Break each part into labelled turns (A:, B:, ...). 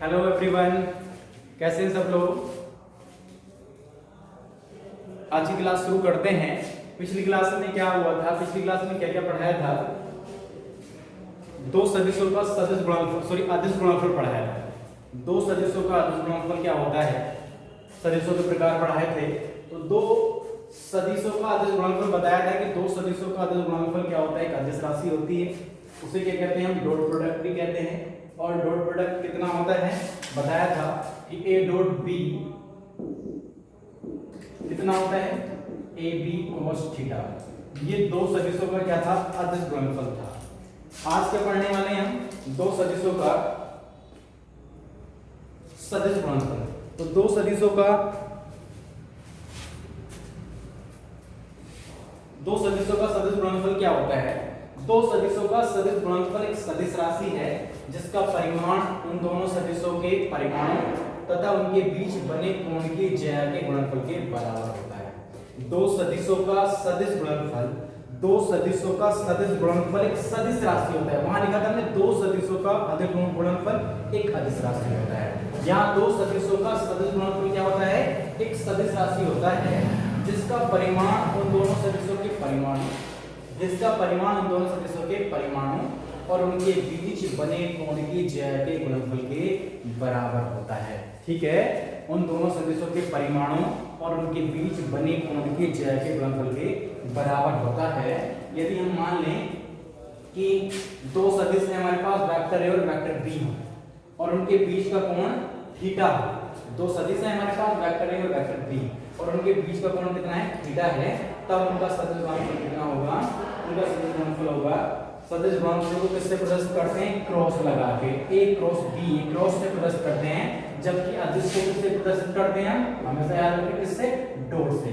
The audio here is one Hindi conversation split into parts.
A: हेलो एवरीवन, कैसे हैं सब लोग। आज की क्लास शुरू करते हैं। पिछली क्लास में क्या हुआ था, पिछली क्लास में क्या क्या पढ़ाया था। दो सदिशों का सदिश गुणनफल अदिश गुणनफल पढ़ाया था। दो सदिशों का अदिश गुणनफल क्या होता है, सदिशों के प्रकार पढ़ाए थे। तो दो सदिशों का अदिश गुणनफल बताया था कि दो सदिशों का अदिश गुणनफल क्या होता है, एक अदिश राशि होती है, उसे क्या कहते हैं हम डॉट प्रोडक्ट भी कहते हैं। और डॉट प्रोडक्ट कितना होता है बताया था कि ए डॉट बी कितना होता है, ए बी cos थीटा। ये दो सदिशों का क्या था, अदिश गुणनफल था। आज क्या पढ़ने वाले हैं हम, दो सदिशों का सदिश गुणनफल। तो दो सदिशों का सदिश गुणनफल क्या होता है। दो सदिशों का सदिश गुणनफल एक सदिश राशि है जिसका परिमाण उन दोनों सदिशों के परिमाणों तथा उनके बीच बने कोण की ज्या के गुणनफल के बराबर होता है। दो सदिशों का सदिश गुणनफल, दो सदिशों का सदिश गुणनफल एक सदिश राशि होता है। वहां लिखा था हमने दो सदिशों का अदिश गुणनफल एक अदिश राशि होता है। यहाँ दो सदिशों का सदिश गुणनफल क्या होता है, एक सदिश राशि होता है जिसका परिमाण उन दोनों सदिशों के परिमाणों और उनके बीच बने कोण की ज्या के गुणनफल के बराबर होता है। ठीक है, उन दोनों सदिशों के परिमाणों और उनके बीच बने कोण की ज्या के गुणनफल के बराबर होता है। यदि हम मान लें कि दो सदिश है हमारे पास, वेक्टर ए और वेक्टर बी हो, और उनके बीच का कोण थीटा हो। दो सदिश है हमारे पास, वेक्टर ए और वेक्टर बी, और उनके बीच का कोण कितना है, थीटा है। तब उनका सदिश गुणनफल कितना होगा, उनका सदिश गुणनफल होगा, सदिश गुणनफल को किससे प्रदर्शित करते हैं, क्रॉस लगा के, ए क्रॉस बी, क्रॉस से प्रदर्शित करते हैं। जबकि अदिश को किससे प्रदर्शित करते हैं, हमेशा याद रखें किससे, डॉट से।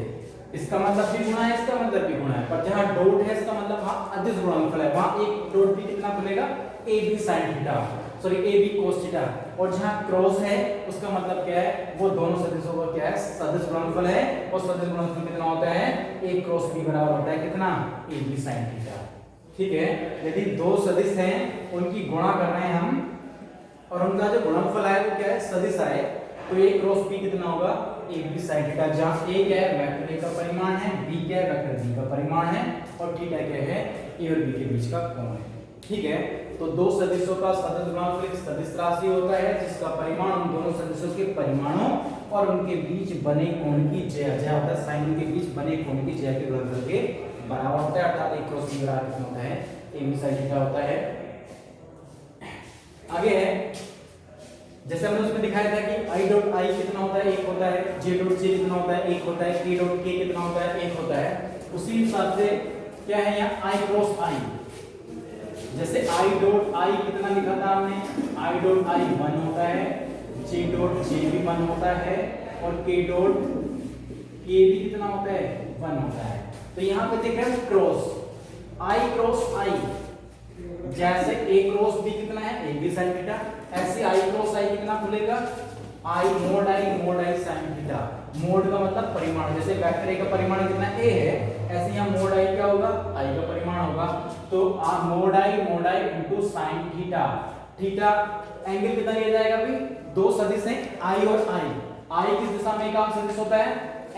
A: इसका मतलब भी गुणा है, इसका मतलब भी गुणा है, पर जहां डॉट है इसका मतलब वहां अदिश गुणनफल है, वहां एक डॉट भी कितना खुलेगा, A B sin theta, sorry A B cos theta. और जहां क्रॉस है उसका मतलब क्या है, वो दोनों सदिशों का क्या है, सदिश गुणनफल है। और सदिश गुणनफल कितना होता है, a क्रॉस b बराबर होता है कितना, ए बी sin थीटा। ठीक है, यदि दो सदिश हैं उनकी गुणा कर रहे हैं हम, और उनका जो गुणनफल है वो क्या है, सदिश है, तो a क्रॉस b कितना होगा, ए बी sin थीटा। जहां a क्या है, वेक्टर a का परिमाण है, b क्या है, वेक्टर b का परिमाण है, और थीटा क्या है, a और b के बीच का कोण है। ठीक है, तो दो सदिशों का सदिश गुणनफल एक सदिश राशि होता है जिसका परिमाण उन दोनों सदिशों के परिमाणों और उनके बीच बने कोण की ज्या होता है, साइन के बीच बने कोण की ज्या के गुणनफल के बराबर होता है। अर्थात एक क्रॉस b बराबर कितना होता है, a b sin थीटा होता है। आगे है, जैसे हमने उसमें दिखाया था कि i डॉट i कितना होता है, एक होता है, j डॉट j कितना होता है, एक होता है, k डॉट k कितना होता है, एक होता है। उसी हिसाब से क्या है यहाँ i क्रॉस i, जैसे i डॉट i कितना लिखा था हमने, i डॉट i 1 होता है, j डॉट j भी 1 होता है, और k डॉट k भी कितना होता है, 1 होता है। तो यहाँ पे देख रहे हैं क्रॉस i क्रॉस i, जैसे a क्रॉस b कितना है, a b sin थीटा, ऐसे i क्रॉस i कितना खुलेगा, i mode i sin theta. Mode का मतलब परिमाण, जैसे वेक्टर a का परिमाण कितना a है, ऐसे यहाँ मोड i क्या होगा, i का परिमाण होगा। तो mode i into sin theta. Theta angle कितना लिया जाएगा भाई, दो सदिश हैं i और i किस दिशा में एकांक सदिश होता है,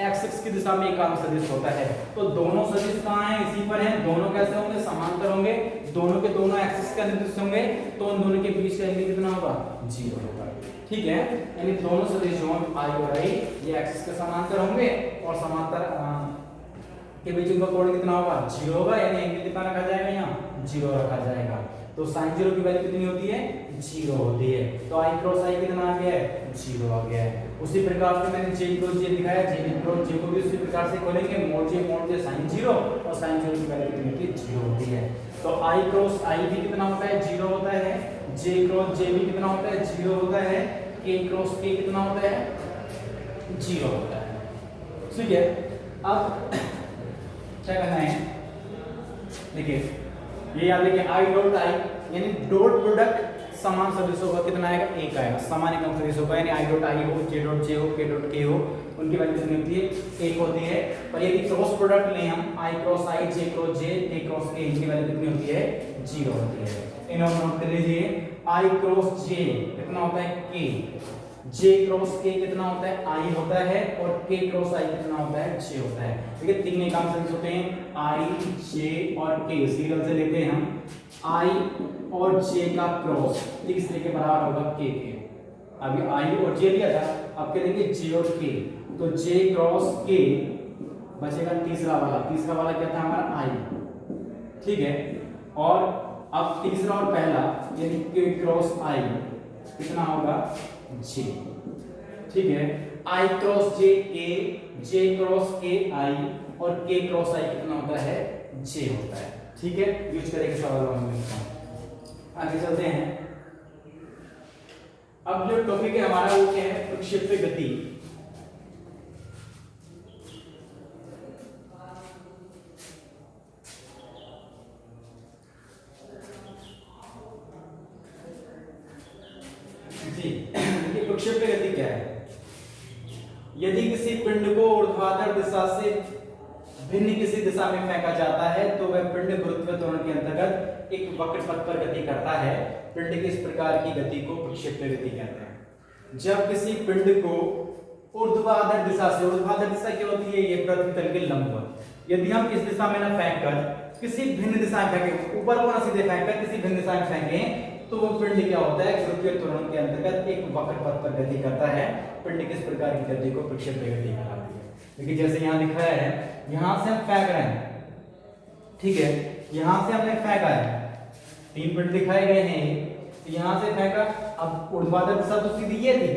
A: x की दिशा में एकांक सदिश होता है। तो दोनों सदिश कहां हैं, इसी पर हैं। दोनों कैसे होंगे, समांतर होंगे, दोनों के दोनों एक्सिस का निर्देश होंगे, तो उन दोनों के बीच का एंगल कितना होगा, 0 होगा। ठीक है, यानी दोनों सदिश जो i और i ये एक्सिस के समांतर होंगे, और समांतर के बीच उनका कोण कितना होगा, 0 होगा, यानी एंगल कितना रखा जाएगा, यहाँ 0 रखा जाएगा। तो sin 0 की वैल्यू कितनी होती है, 0 होती है। तो i क्रॉस i कितना आ गया है, 0 आ गया है। उसी प्रकार से मैंने j क्रॉस j दिखाया, j क्रॉस j को भी उसी प्रकार से खोलेंगे, मोड j sin 0, और sin 0 की वैल्यू कितनी होती है, 0 होती है। तो i क्रॉस i भी कितना होता है, 0 होता है, j क्रॉस j भी कितना होता है, 0 होता है, k क्रॉस k कितना होता है, 0 होता है। ठीक है, अब क्या करना है, देखिए ये याद रखिए i डॉट i यानी डॉट प्रोडक्ट समान सदिशों का कितना आएगा, एक आएगा। समान एकम सदिशों का यानी आई डॉट आई हो, जे डॉट जे हो, के डॉट के हो, उनकी वैल्यू कितनी होती है, एक होती है। पर यदि क्रॉस प्रोडक्ट लें हम, आई क्रॉस आई, जे क्रॉस जे, के क्रॉस के, इनकी वैल्यू कितनी होती है, 0 होती है। इन्हें नोट कर लीजिए, आई क्रॉस जे कितना होता है, के, जे क्रॉस के कितना होता है, आई होता है, और के क्रॉस आई कितना होता है, जे होता है। ठीक है, तीन एकांक सदिश होते हैं, आई, जे और के। सीरियल से लेते हैं हम, आई और जे का क्रॉस तीसरे के बराबर होगा के। अभी आई और जे लिया था, अब क्या देंगे, जे और के। तो जे क्रॉस के बचेगा तीसरा वाला, तीसरा वाला क्या था हमारा, आई। ठीक है, और अब तीसरा और पहला यानी के क्रॉस आई कितना होगा, जे। ठीक है, आई क्रॉस जे के, जे क्रॉस के आई, और के क्रॉस आई कितना होता है, जे होता है। ठीक है, यूज करेंगे सवालों में। आगे चलते हैं। अब जो टॉपिक है हमारा वो क्या है, प्रक्षेप्य गति। प्रक्षेप्य गति क्या है, यदि किसी पिंड को ऊर्ध्वाधर दिशा से भिन्न किसी दिशा में फेंका जाता है तो वह पिंड गुरुत्व त्वरण के अंतर्गत एक वक्र पथ पर गति करता है। पिंड की इस प्रकार की गति को प्रक्षेप्य गति कहते हैं। जब किसी पिंड को ऊर्ध्वाधर दिशा से, ऊर्ध्वाधर दिशा क्या होती है, ये पृथ्वी तल के लंबवत, यदि हम इस दिशा में ना फेंक कर किसी भिन्न दिशा में फेंके, ऊपर को ना सीधे फेंक कर किसी भिन्न दिशा में फेंके, तो वो पिंड क्या होता है, गुरुत्वीय त्वरण के अंतर्गत एक वक्र पथ पर गति करता है। पिंड किस प्रकार की गति को प्रक्षेप्य गति कहलाती है। देखिए जैसे यहाँ लिखा है, यहाँ से हम फेंक रहे हैं, ठीक है, यहाँ से हमने फेंका है, तीन पिंड दिखाए गए हैं, तो यहाँ से फेंका। अब ऊर्ध्वाधर दिशा तो सीधी ये थी,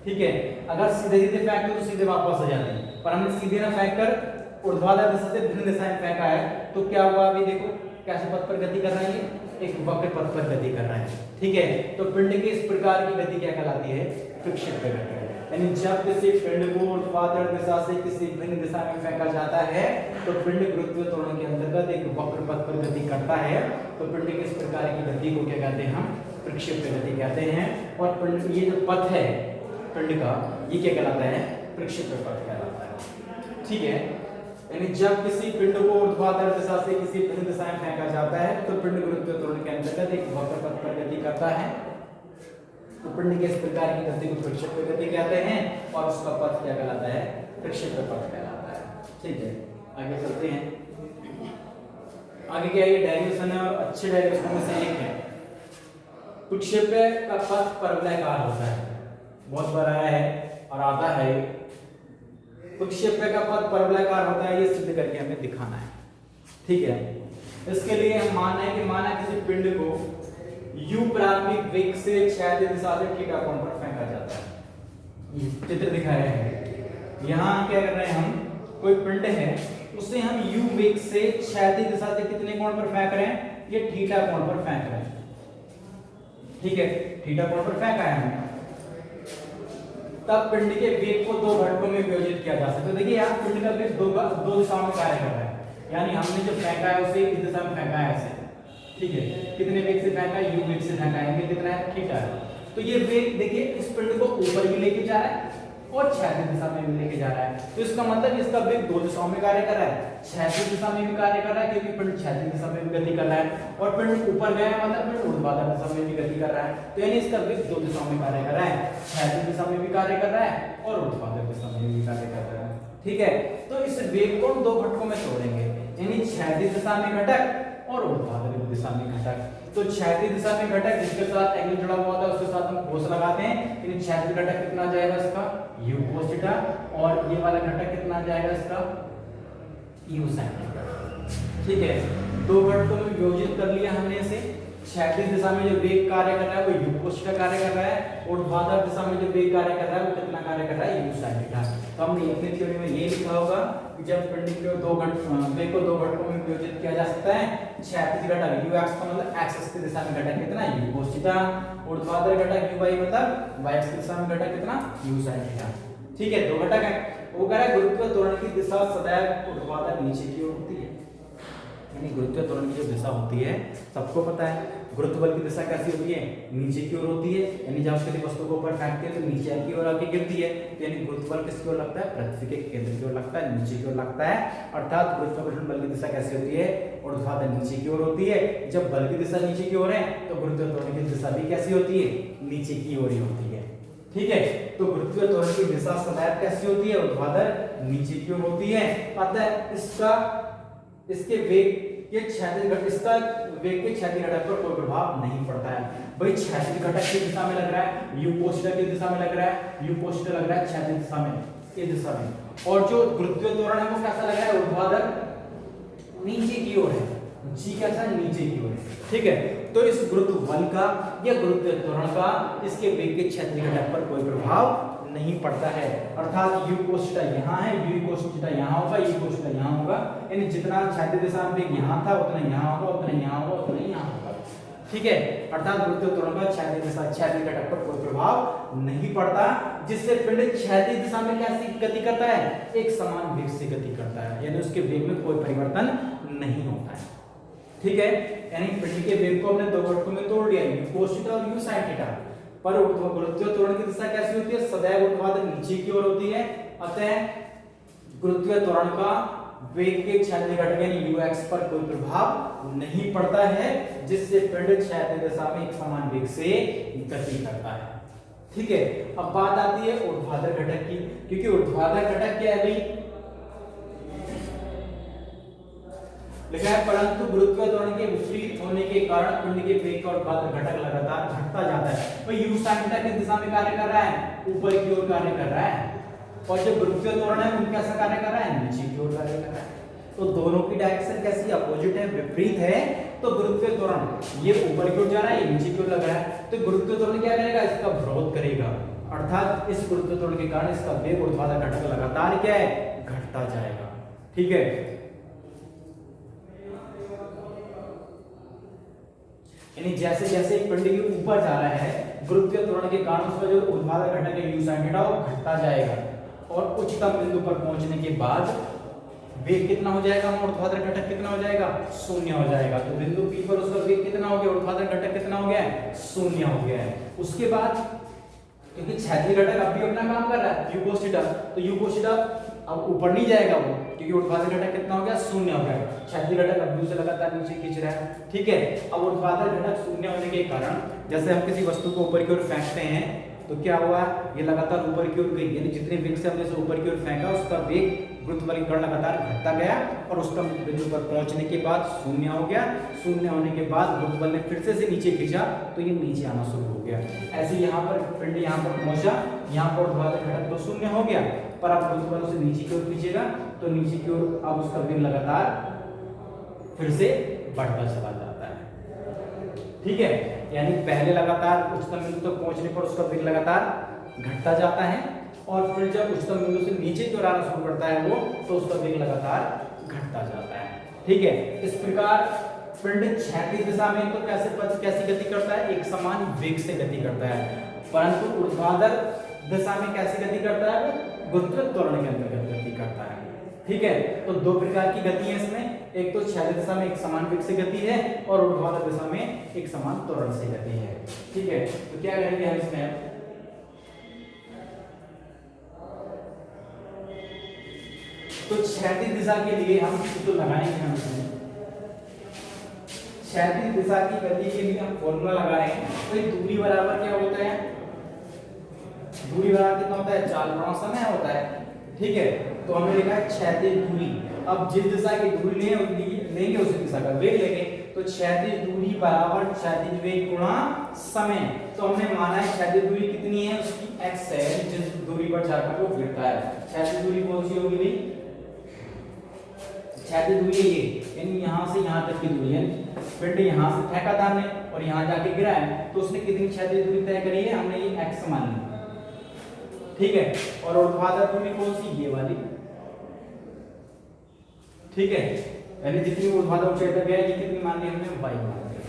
A: ठीक है, अगर सीधे सीधे फेंकते तो सीधे वापस आ जाते, पर हमने सीधे ना फेंक कर ऊर्ध्वाधर दिशा से भिन्न दिशा में फेंका है, तो क्या हुआ, अभी देखो कैसे पथ पर गति कर रहा है, ये एक वक्र पथ पर गति कर रहा है। ठीक है, तो पिंड की इस प्रकार की गति क्या कहलाती है, प्रक्षेप्य गति। यानी जब किसी पिंड को ऊर्ध्वाधर दिशा से किसी भिन्न दिशा में फेंका जाता है तो पिंड गुरुत्वीय त्वरण के अंतर्गत एक वक्र पथ पर गति करता है। तो पिंड की इस प्रकार की गति को क्या कहते हैं, हम प्रक्षेप्य गति कहते हैं। और पिंड, ये जो पथ है पिंड का, ये क्या कहलाता है, प्रक्षेप्य पथ कहलाता है। ठीक है, यानी जब किसी पिंड को ऊर्ध्वाधर दिशा से किसी भिन्न दिशा में फेंका जाता है तो पिंड गुरुत्वीय त्वरण के अंतर्गत एक वक्र पथ पर गति करता है। तो पिंड के इस प्रकार की गति को प्रक्षेप्य गति कहते हैं और उसका पथ क्या कहलाता है, प्रक्षेप्य पथ कहलाता है। ठीक है, आगे चलते हैं। आगे क्या है, ये डेरिवेशन है और अच्छे डेरिवेशन में से एक है। प्रक्षेप्य का पथ परवलयाकार होता है, बहुत बड़ा है और आधा है। प्रक्षेप्य का पथ परवलयाकार होता है, ये सिद्ध करके हमें दिखाना है। ठीक है, इसके लिए हम मानना है कि माना किसी पिंड को u प्रारंभिक वेग से क्षैतिज दिशा से थीटा कोण पर फेंका जाता है। चित्र दिखाया है, यहाँ क्या कर रहे हैं हम, कोई पिंड है उसे हम u वेग से क्षैतिज दिशा से कितने कोण पर फेंक रहे हैं, ये थीटा कोण पर फेंक रहे हैं। ठीक है, थीटा कोण पर फेंका है हमने, तब पिंड के वेग को दो घटकों में विभाजित किया जा सकता है। देखिए यहाँ पिंड का वेग दो दिशाओं में कार्य कर रहा है, यानी हमने जो फेंका है उसे इस दिशा में फेंका है ऐसे। ठीक है, कितने वेग से फेंका है, u वेग से फेंका है, ये कितना है, थीटा है। तो ये वेग देखिए इस पिंड को ऊपर भी लेके जा रहा है और क्षैतिज दिशा में भी लेके जा रहा है। तो इसका मतलब इसका वेग दो दिशाओं में कार्य कर रहा है, क्षैतिज दिशा में भी कार्य कर रहा है क्योंकि पिंड क्षैतिज दिशा में भी गति कर रहा है, और पिंड ऊपर गया है मतलब पिंड ऊर्ध्वाधर दिशा में भी गति कर रहा है। तो यानी इसका वेग दो दिशाओं में कार्य कर रहा है, क्षैतिज दिशा में भी कार्य कर रहा है और ऊर्ध्वाधर दिशा में भी कार्य कर रहा है। ठीक है, तो इस वेग को दो घटकों में तोड़ेंगे, यानी क्षैतिज दिशा में घटक और ऊर्ध्वाधर दिशा में घटक। तो क्षैतिज दिशा में घटक जिसके साथ एंगल जुड़ा हुआ होता है उसके साथ हम कोस लगाते हैं, यानी क्षैतिज घटक कितना आ जाएगा इसका, u cos थीटा, और ये वाला घटक कितना आ जाएगा इसका, u sin थीटा। ठीक है, दो घटकों में विभाजित कर लिया हमने इसे। क्षैतिज दिशा में जो वेग कार्य कर रहा है वो u cos थीटा कार्य कर रहा है, और ऊर्ध्वाधर दिशा में जो वेग कार्य कर रहा है वो कितना कार्य कर रहा है, u sin थीटा। तो हमने अपनी थ्योरी में ये लिखा होगा कि जब पिंड के वेग को दो घटकों में विभाजित किया जा सकता है, क्षैतिज घटक u x का मतलब x अक्ष की दिशा में घटक कितना, u cos थीटा, ऊर्ध्वाधर घटक u y मतलब y अक्ष की दिशा में घटक कितना, u sin थीटा। ठीक है, दो घटक है। वो कह रहा है गुरुत्वीय त्वरण की दिशा सदैव ऊर्ध्वाधर नीचे की ओर होती है, यानी गुरुत्वीय त्वरण की जो दिशा होती है सबको पता है, गुरुत्व बल की दिशा कैसी होती है, नीचे की ओर होती है, यानी जब किसी वस्तु को ऊपर फेंकते हैं तो नीचे की ओर आके गिरती है, तो यानी गुरुत्व बल किसकी ओर लगता है, पृथ्वी के केंद्र की ओर लगता है, नीचे की ओर लगता है। अर्थात गुरुत्वाकर्षण बल की दिशा कैसी होती है, ऊर्ध्वाधर नीचे की ओर होती है। जब बल की दिशा नीचे की ओर है तो गुरुत्व त्वरण की दिशा भी कैसी होती है, नीचे की ओर ही होती है। ठीक है, तो गुरुत्वीय त्वरण की दिशा सदैव कैसी होती है, ऊर्ध्वाधर नीचे की ओर होती है। अतः इसके वेग के क्षैतिज घटक, इसका वेग के क्षैतिज घटक पर कोई प्रभाव नहीं पड़ता है। भाई क्षैतिज घटक की दिशा में लग रहा है, यू कोष्ठक की दिशा में लग रहा है, यू कोष्ठक लग रहा है क्षैतिज दिशा में, इस दिशा में, और जो गुरुत्वीय त्वरण है वो कैसा लग रहा है, ऊर्ध्वाधर नीचे की ओर है, जी कैसा है, नीचे की ओर है। ठीक है, तो इस गुरुत्व बल का या गुरुत्वीय त्वरण का इसके वेग के क्षैतिज घटक पर कोई प्रभाव नहीं पड़ता है। अर्थात u cos थीटा यहाँ है, u cos थीटा यहाँ होगा, u cos थीटा यहाँ होगा, यानी जितना क्षैतिज दिशा में वेग यहाँ था उतना यहाँ होगा, उतना यहाँ होगा, उतना यहाँ होगा। ठीक है, अर्थात गुरुत्वीय त्वरण का क्षैतिज दिशा, क्षैतिज घटक पर कोई प्रभाव नहीं पड़ता, जिससे पिंड क्षैतिज दिशा में कैसी गति करता है, एक समान वेग से गति करता है, यानी उसके वेग में कोई परिवर्तन नहीं होता है। ठीक है, यानी पिंड के वेग को हमने दो घटकों में तोड़ दिया, u cos थीटा और u sin थीटा। पर गुरुत्वीय त्वरण की दिशा कैसी होती है, सदैव ऊर्ध्वाधर नीचे की ओर होती है। अतः गुरुत्वीय त्वरण का वेग के क्षैतिज घटक यानी ux पर कोई प्रभाव नहीं पड़ता है, जिससे पिंड क्षैतिज दिशा में एक समान वेग से गति करता है। ठीक है, अब बात आती है ऊर्ध्वाधर घटक की, क्योंकि ऊर्ध्वाधर घटक क्या है भाई, लिखा है परंतु गुरुत्वीय त्वरण के विपरीत होने के कारण पिंड के वेग का ऊर्ध्वाधर घटक लगातार घटता जाता है। तो u sin थीटा किस दिशा में कार्य कर रहा है, ऊपर की ओर कार्य कर रहा है, और जो गुरुत्वीय त्वरण है वो कैसा कार्य कर रहा है, नीचे की ओर कार्य कर रहा है। तो दोनों की डायरेक्शन कैसी, अपोजिट है, विपरीत है। तो गुरुत्वीय त्वरण ये ऊपर की ओर जा रहा है, ये नीचे की ओर लग रहा है, तो गुरुत्वीय त्वरण क्या करेगा, इसका विरोध करेगा। अर्थात इस गुरुत्वीय त्वरण के कारण इसका वेग ऊर्ध्वाधर घटक लगातार क्या है, घटता जाएगा। ठीक है, यानी जैसे जैसे पिंड के ऊपर जा रहा है गुरुत्वीय त्वरण के कारण उसका जो ऊर्ध्वाधर घटक है u sin थीटा वो घटता जाएगा, और उच्चतम बिंदु पर पहुंचने के बाद वेग कितना हो जाएगा, ऊर्ध्वाधर घटक कितना हो जाएगा, शून्य हो जाएगा। तो बिंदु P पर उसका वेग कितना हो गया, ऊर्ध्वाधर घटक कितना हो गया है, शून्य हो गया है। उसके बाद क्योंकि क्षैतिज घटक अब भी अपना काम कर रहा है u cos थीटा, तो u cos थीटा अब ऊपर नहीं जाएगा वो, क्योंकि ऊर्ध्वाधर घटक कितना हो गया, शून्य हो गया। क्षैतिज घटक अब भी उसे लगातार नीचे खींच रहा है। ठीक है, अब ऊर्ध्वाधर घटक शून्य होने के कारण जैसे हम किसी वस्तु को ऊपर की ओर फेंकते हैं तो क्या हुआ, ये लगातार ऊपर की ओर गई, यानी जितने वेग से हमने इसे ऊपर की ओर फेंका उसका वेग गुरुत्व बल के कारण लगातार घटता गया, और उसका बिंदु पर पहुंचने के बाद शून्य हो गया। शून्य होने के बाद गुरुत्व बल ने फिर से नीचे खींचा तो ये नीचे आना शुरू हो गया। ऐसे यहाँ पर पिंड यहाँ पर पहुंचा, यहाँ पर ऊर्ध्वाधर घटक तो शून्य हो गया, पर अब गुरुत्व बल उसे नीचे की ओर खींचेगा तो नीचे की ओर अब उसका वेग लगातार फिर से बढ़ता चला जाता है। ठीक है, यानी पहले लगातार उच्चतम बिंदु तक पहुंचने पर उसका वेग लगातार घटता जाता है, और फिर जब उच्चतम बिंदु से नीचे की ओर आना शुरू करता है वो, तो उसका वेग लगातार घटता जाता है। ठीक है, इस प्रकार पिंड क्षैतिज दिशा में तो कैसी गति करता है, एक समान वेग से गति करता है, परंतु ऊर्ध्वाधर दिशा में कैसी गति करता है, गुरुत्वीय त्वरण के अंतर्गत गति करता है। ठीक है, तो दो प्रकार की गति है इसमें, एक तो क्षैतिज दिशा में एक समान वेग से गति है, और ऊर्ध्वाधर दिशा में एक समान त्वरण से गति है। ठीक है, तो क्या करेंगे हम इसमें, तो क्षैतिज दिशा के लिए हम सूत्र लगाएंगे, हम इसमें क्षैतिज दिशा की गति के लिए हम फॉर्मूला लगा रहे हैं। तो दूरी बराबर क्या होता है, दूरी बराबर कितना होता है, 4 गुणा समय होता है। ठीक है, तो हमने लिखा है क्षैतिज दूरी, अब जिस दिशा की दूरी लेंगे उसी दिशा का वेग लेंगे, तो क्षैतिज दूरी बराबर क्षैतिज वेग गुणा समय। तो हमने माना है क्षैतिज दूरी कितनी है, उसकी x है, जिस दूरी पर जाकर वो गिरता है। क्षैतिज दूरी कौन सी होगी भाई, क्षैतिज दूरी ये, यानी यहाँ से यहाँ तक की दूरी है, पिंड यहाँ से फेंका था हमने और यहाँ जाके गिरा है, तो उसने कितनी क्षैतिज दूरी तय करी है, हमने ये x मान ली। ठीक है, और ऊर्ध्वाधर दूरी कौन सी, ये वाली। ठीक है, यानी जितनी ऊर्ध्वाधर ऊंचाई तक है ये कितनी मान ली हमने, y मान ली।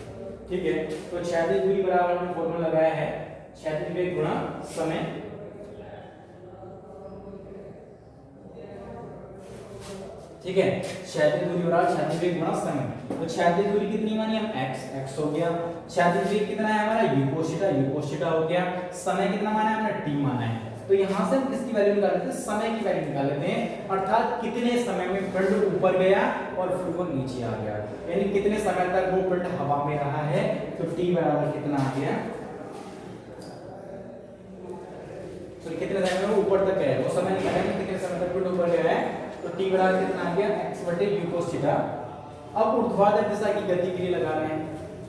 A: ठीक है, तो क्षैतिज दूरी बराबर हमने फॉर्मूला लगाया है क्षैतिज वेग गुणा समय। ठीक है, क्षैतिज दूरी बराबर क्षैतिज वेग गुणा समय। तो क्षैतिज दूरी कितनी मानी हम x हो गया, क्षैतिज वेग कितना है हमारा u cos थीटा हो गया, समय कितना माना है हमने t माना है। तो यहां से हम किसकी वैल्यू निकाल लेते हैं, समय की वैल्यू निकाल लेते हैं, अर्थात कितने समय में पिंड ऊपर गया और फिर वो नीचे आ गया, यानी कितने समय तक वो पिंड हवा में रहा है। तो t बराबर कितना आ गया, तो कितने समय में ऊपर तक गया, वो समय निकालेंगे कितने समय तक पिंड ऊपर गया है। तो t बराबर कितना आ गया x बटे u cos थीटा। अब ऊर्ध्वाधर दिशा की गति के लिए लगा रहे हैं,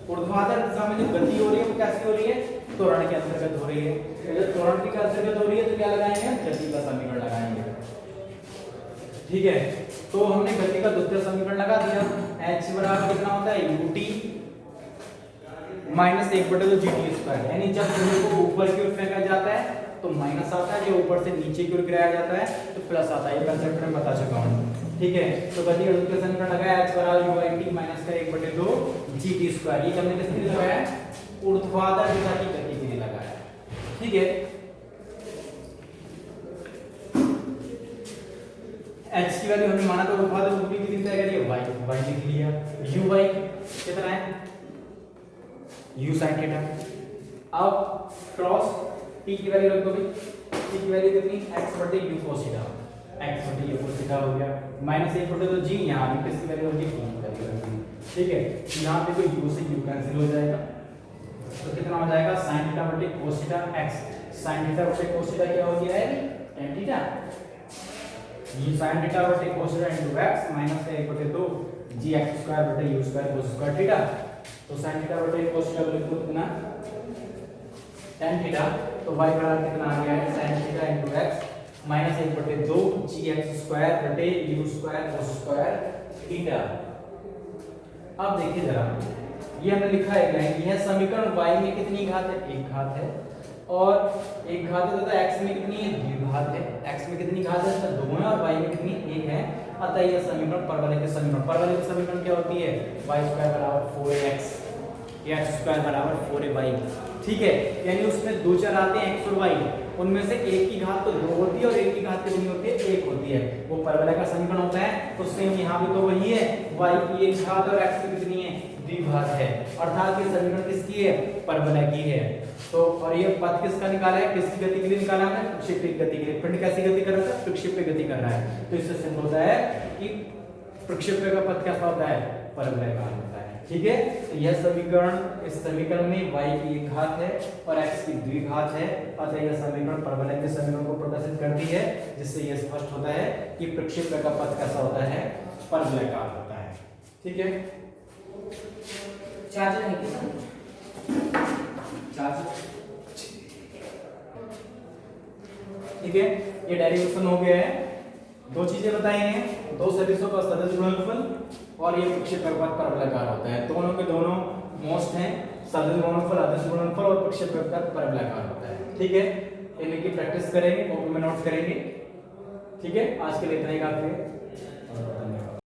A: ऊर्ध्वाधर दिशा में जो गति हो रही है वो कैसी हो रही है, त्वरण के अंतर्गत हो रही है। जब त्वरण के अंतर्गत हो रही है तो क्या लगाएंगे, गति का समीकरण लगाएंगे। ठीक है, तो हमने गति का द्वितीय समीकरण लगा दिया, h बराबर कितना होता है ut माइनस 1 बटे 2 gt स्क्वायर, यानी जब पिंड को ऊपर की ओर फेंका जाता है तो माइनस आता है, जो ऊपर से नीचे की ओर गिराया जाता है तो प्लस आता है, ये कंसेप्ट मैं बता चुका हूं। ठीक है, तो गति का द्वितीय समीकरण लगाया h बराबर ut माइनस का 1 बटे 2 gt स्क्वायर, ये हमने किसके लिए लगाया है, ऊर्ध्वाधर दिशा की गति के लिए लगाया है। ठीक है, h की वैल्यू हमने माना तो ऊर्ध्वाधर दूरी कितनी तय करिए, y लिख लिया, uy कितना है u sin थीटा। अब क्रॉस t की वैल्यू रख दो भाई, t की वैल्यू कितनी x बटे u cos थीटा, x बटे u cos थीटा हो गया, माइनस 1 बटे 2 g, यहां भी किसकी वैल्यू होगी, t की वैल्यू होगी। ठीक है, यहां पे कोई u से u कैंसिल हो जाएगा, तो कितना हो जाएगा sin थीटा बटे cos theta x, sin theta बटे cos थीटा क्या हो गया है tan थीटा, ये sin थीटा बटे cos theta into x minus का 1 बटे 2 gx स्क्वायर बटे u square cos square theta. तो sin थीटा बटे cos थीटा लिख दो कितना tan थीटा, तो y बराबर कितना आ गया है sin theta into x minus 1 बटे 2 gx स्क्वायर बटे u square cos square theta. अब देखिए जरा, ये हमने लिखा है लाइन, यह समीकरण y में कितनी घात है, एक घात है, और एक घात है तथा x में कितनी है, द्विघात है, x में कितनी घात है तो 2 है, और y में कितनी एक है। अतः यह समीकरण परवलय के समीकरण क्या होती है, y स्क्वायर बराबर 4x, x स्क्वायर बराबर 4ay। ठीक है, यानी उसमें दो चर आते हैं x और y, उनमें से एक की घात तो 2 होती है और एक की घात कितनी होती है, 1 होती है, वो परवलय का समीकरण होता है। तो सेम यहाँ भी तो वही है, y की एक घात और x की कितनी है, द्विघात है, अर्थात ये समीकरण किसकी है, परवलय की है। तो और ये पद किसका निकाला है, किसकी गति के लिए निकाला है, प्रक्षेप्य गति के लिए। पिंड कैसी गति कर रहा है, प्रक्षेप्य गति कर रहा है, तो इससे सिद्ध होता है कि प्रक्षेप्य का पद कैसा होता है, परवलय का होता है। ठीक है, तो यह समीकरण, इस समीकरण में y की एक घात है और x की द्विघात है, अतः यह समीकरण परवलय के समीकरण को प्रदर्शित करती है, जिससे यह स्पष्ट होता है कि प्रक्षेप्य का पद कैसा होता है, परवलयकार होता है। ठीक है,
B: चार्जर है क्या,
A: चार्ज। ठीक है, ये डेरिवेशन हो गया है, दो चीजें बताई हैं, दो सदिशों का सदिश गुणनफल और ये प्रक्षेप्य का पद परवलयकार होता है। दोनों के दोनों मोस्ट हैं, सदिश गुणनफल, अदिश गुणनफल और प्रक्षेप्य का पद परवलयकार होता है। ठीक है, इनकी प्रैक्टिस करेंगे, कॉपी में नोट्स करेंगे। ठीक है, आज के लिए इतना ही काफी है।